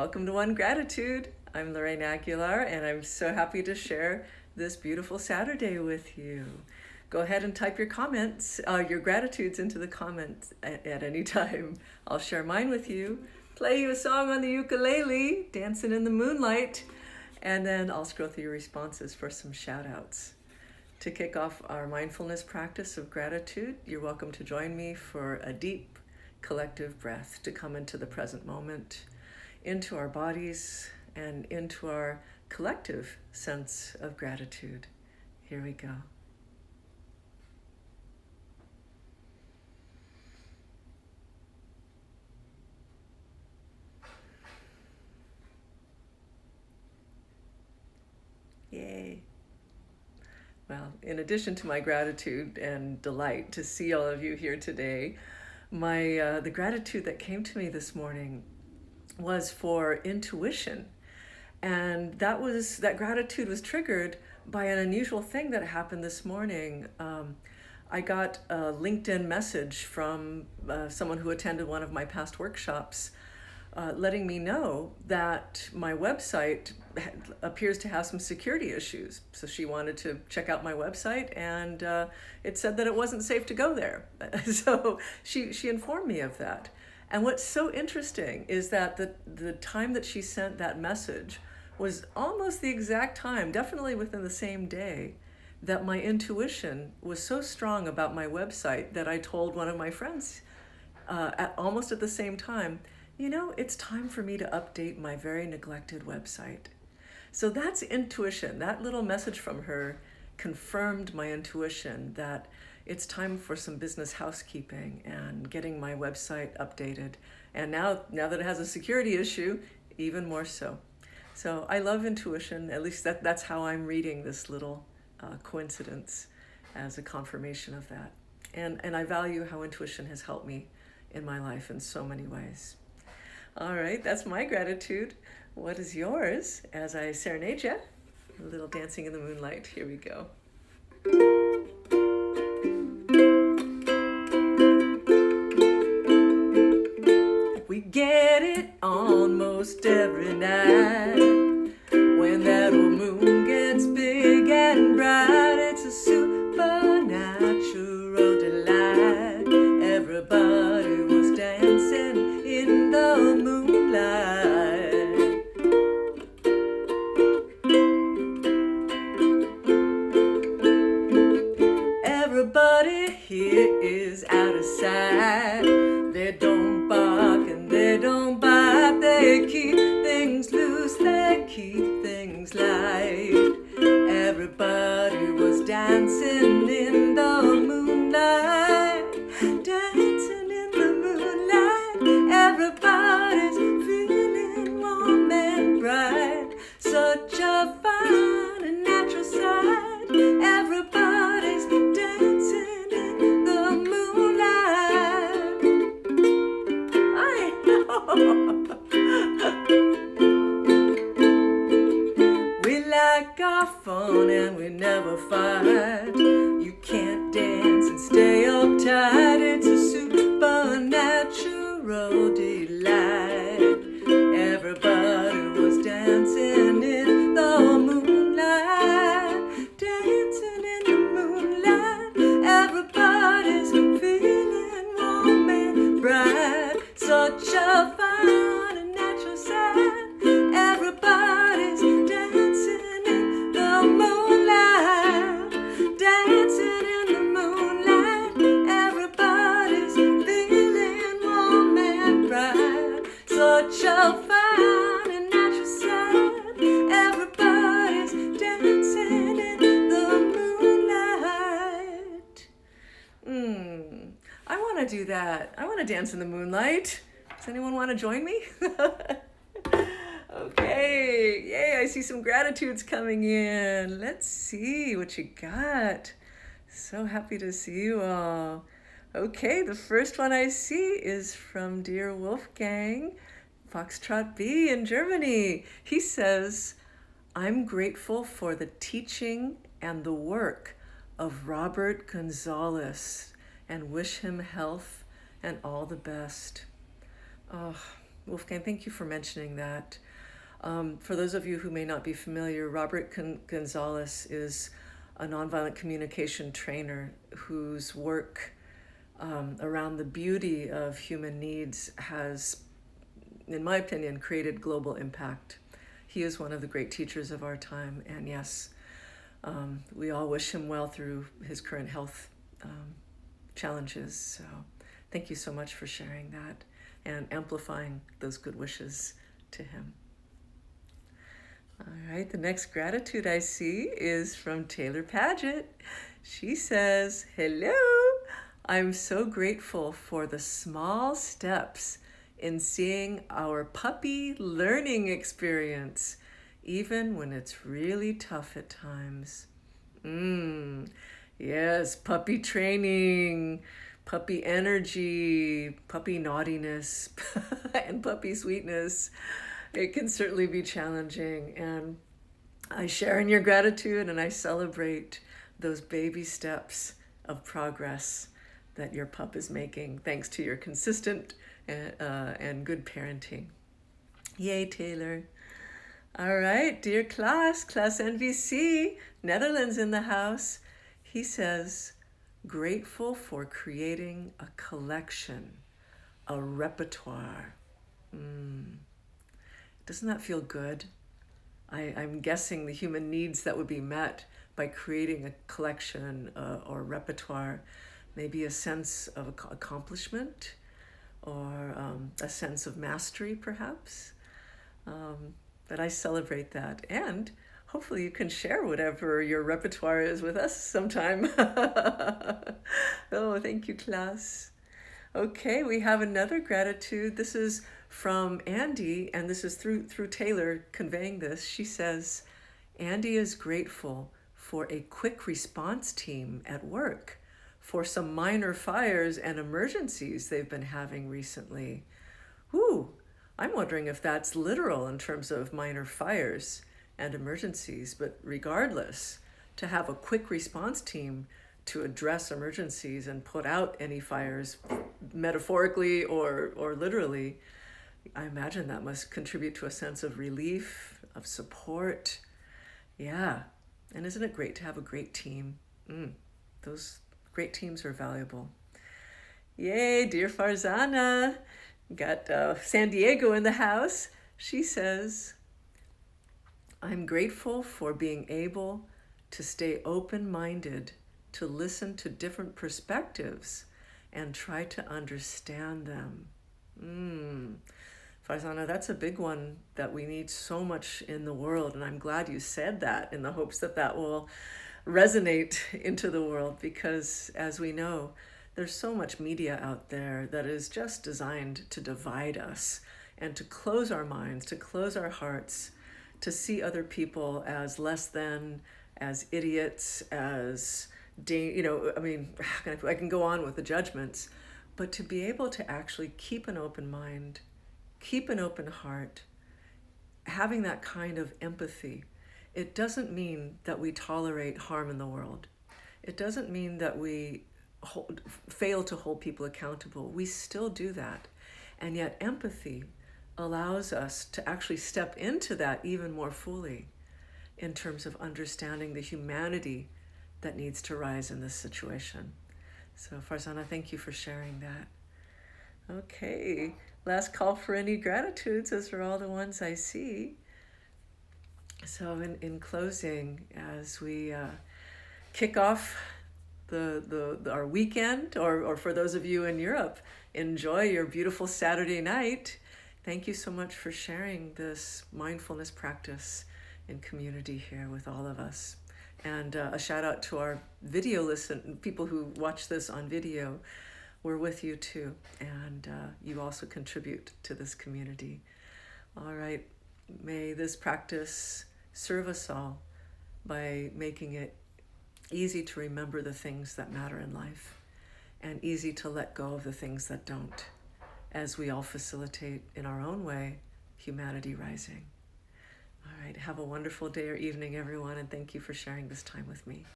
Welcome to One Gratitude. I'm Lorraine Aguilar, and I'm so happy to share this beautiful Saturday with you. Go ahead and type your comments, your gratitudes into the comments at any time. I'll share mine with you, play you a song on the ukulele, Dancing in the Moonlight, and then I'll scroll through your responses for some shout outs. To kick off our mindfulness practice of gratitude, you're welcome to join me for a deep collective breath to come into the present moment, into our bodies, and into our collective sense of gratitude. Here we go. Yay. Well, in addition to my gratitude and delight to see all of you here today, the gratitude that came to me this morning was for intuition. And that gratitude was triggered by an unusual thing that happened this morning. I got a LinkedIn message from someone who attended one of my past workshops, letting me know that my website appears to have some security issues. So she wanted to check out my website, and it said that it wasn't safe to go there. So she informed me of that. And what's so interesting is that the time that she sent that message was almost the exact time, definitely within the same day, that my intuition was so strong about my website that I told one of my friends almost at the same time, it's time for me to update my very neglected website. So that's intuition. That little message from her confirmed my intuition that it's time for some business housekeeping and getting my website updated. And now that it has a security issue, even more so. So I love intuition. At least that's how I'm reading this little coincidence as a confirmation of that. And I value how intuition has helped me in my life in so many ways. All right, that's my gratitude. What is yours? As I serenade you, a little Dancing in the Moonlight. Here we go. We get it on most every night. When that old moon gets big and bright, it's a supernatural delight. Everybody was dancing in the moonlight. Everybody here is out of sight. They don't bark and they don't bite. They keep things loose, they keep things light. Everybody was dancing in the moonlight. Dancing in the moonlight. Everybody's feeling warm and bright. Such a fine and natural sight. Everybody's dancing in the moonlight. I know. We like our fun and we never fight. You can't dance and stay uptight. It's a supernatural delight. Everybody was dancing in the moonlight. Dancing in the moonlight. Everybody's feeling warm and bright. Such a fine and natural sight. Everybody's dancing in the moonlight. Dancing in the moonlight. Everybody's feeling warm and bright. Such a fine and natural sight. Everybody's dancing in the moonlight. I want to do that. I want to dance in the moonlight. Does anyone want to join me? Okay, yay, I see some gratitudes coming in. Let's see what you got. So happy to see you all. Okay, the first one I see is from dear Wolfgang, Foxtrot B in Germany. He says, I'm grateful for the teaching and the work of Robert Gonzalez and wish him health and all the best. Oh, Wolfgang, thank you for mentioning that. For those of you who may not be familiar, Robert Gonzalez is a nonviolent communication trainer whose work around the beauty of human needs has, in my opinion, created global impact. He is one of the great teachers of our time, and yes, we all wish him well through his current health challenges. So thank you so much for sharing that and amplifying those good wishes to him. All right, the next gratitude I see is from Taylor Paget. She says, hello, I'm so grateful for the small steps in seeing our puppy learning experience, even when it's really tough at times. Yes, puppy training, puppy energy, puppy naughtiness, and puppy sweetness. It can certainly be challenging, and I share in your gratitude and I celebrate those baby steps of progress that your pup is making thanks to your consistent and good parenting. Yay, Taylor. All right, dear Klaas NVC, Netherlands in the house. He says, grateful for creating a collection, a repertoire. Doesn't that feel good? I'm guessing the human needs that would be met by creating a collection or repertoire, maybe a sense of accomplishment or a sense of mastery, perhaps. But I celebrate that. And hopefully you can share whatever your repertoire is with us sometime. Oh, thank you, Klaas. Okay, we have another gratitude. This is from Andy, and this is through Taylor conveying this. She says, Andy is grateful for a quick response team at work for some minor fires and emergencies they've been having recently. Ooh, I'm wondering if that's literal in terms of minor fires and emergencies, but regardless, to have a quick response team to address emergencies and put out any fires, metaphorically or literally, I imagine that must contribute to a sense of relief, of support. Yeah, and isn't it great to have a great team? Those great teams are valuable. Yay, dear Farzana. Got San Diego in the house. She says, I'm grateful for being able to stay open-minded, to listen to different perspectives and try to understand them. Farzana, that's a big one that we need so much in the world, and I'm glad you said that in the hopes that that will resonate into the world, because as we know, there's so much media out there that is just designed to divide us and to close our minds, to close our hearts, to see other people as less than, as idiots, as, I can go on with the judgments, but to be able to actually keep an open mind, keep an open heart, having that kind of empathy. It doesn't mean that we tolerate harm in the world. It doesn't mean that we fail to hold people accountable. We still do that. And yet empathy allows us to actually step into that even more fully in terms of understanding the humanity that needs to rise in this situation. So Farzana, thank you for sharing that. Okay, last call for any gratitudes. Those are all the ones I see. So in closing, as we kick off our weekend, or for those of you in Europe, enjoy your beautiful Saturday night. Thank you so much for sharing this mindfulness practice in community here with all of us. And a shout out to our video people who watch this on video. We're with you too, and you also contribute to this community. All right, may this practice serve us all by making it easy to remember the things that matter in life and easy to let go of the things that don't, as we all facilitate in our own way humanity rising. All right, have a wonderful day or evening, everyone, and thank you for sharing this time with me.